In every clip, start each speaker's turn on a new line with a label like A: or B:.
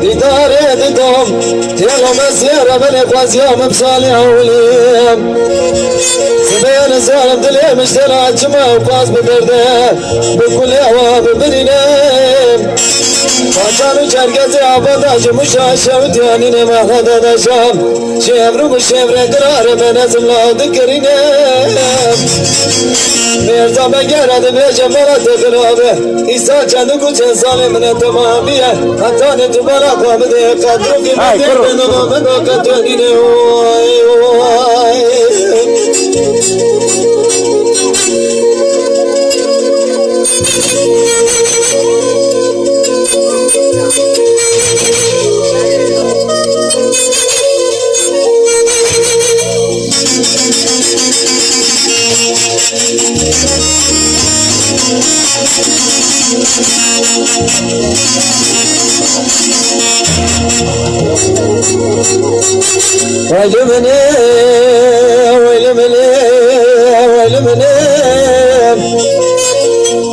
A: ديدار ددوم تيلو مسيرة من إخواز يوم بصالح وليم سبيل الزالم دلي مشترى جمع وقاس ببرده بكل هوا ببرينيم وكانوا شرقتي عباداش مشاشة وديانين ما خدا داشام شيبرو مشيبر قرار بنزل لا ذكرينيم مرزا بگرد بیجه مرد خرابه ایسا چندو کچه سال من تمامیه حتی نتو برا قابده قدرو که مگر بنو منو کتونینه وای وای ويلمني ويلمني ويلمني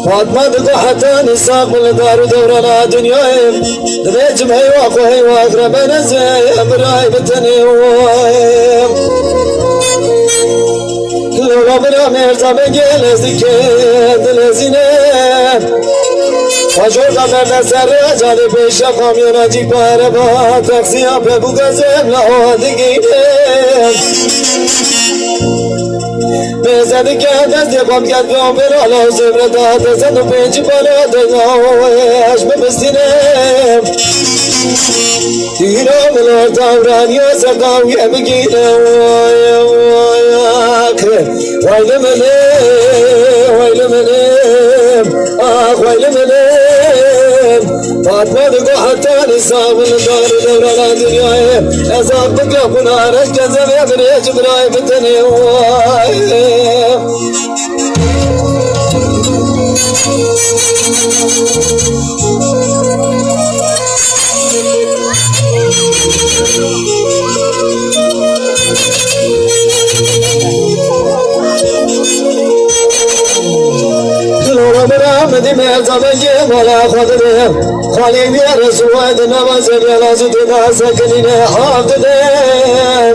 A: فاطمة دقو حتى نساق من دار دورنا دنياهم دميج مهيواق وهيواق ربنا زي امراي بتنيوهم لو ربنا مرزا بگل ازدكت لزينه وجود من سر جالی پیش کامیون جی پر با تاکسی آپ بگذم لحادگیه بزدی که دستی قم کرد به عمر آلا زبر داد زد و پنجی بالا دناوش ببستینم دیرا ملار دورانی و سقاویه بگیره ویل منه ویل منه آخ ویل منه فاطمه دقو حتى نصاب الدار دورنا دنياي ازاق بقى بنارش كذب يبريج براي بتني مدي مرزا بنجي ولا خضره خالي بيا رسوات نواز بيا زدنا سكنين حافظين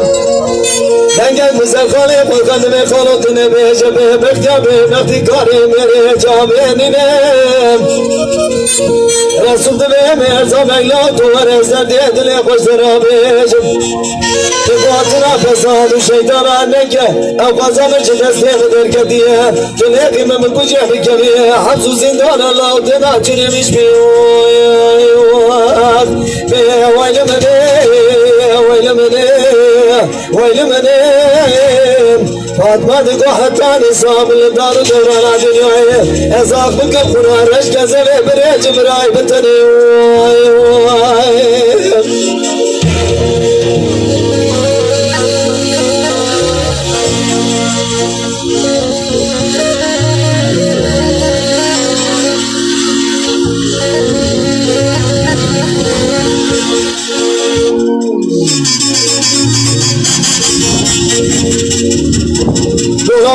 A: دنگل مزخالی بکن می خالوت نمیشه به بکتابی وقتی کاری میره جامینینم رسول دبی مرزا بگلا تو ورزن دیه دلی خوش درابیشم که باطنا فساد و شیطان نکه او قضا مرچه دستی بدر کدیه که نیقیم من کجه بکبیه حبس و زندان الله و دینا چنیمش بیواد ویل منه ویل منه ويل منين فاطمة دقو حتى نصاب الدار دورنا دنياي ازاق بك قرارش كذب بريج براي بتني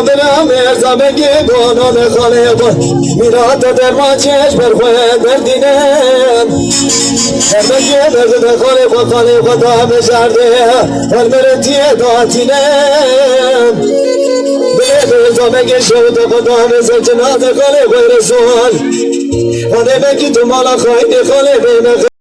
A: بنا مرزا بگی گونو بخاله با میرات در ما چشم برخواه بردینم بگی برد بخاله با خاله خدا بشرده والمرتیه داتینم بلی مرزا بگی شود خدا مثل جنات خاله و رسول خاله بگی تو مالا خواهی خاله بیم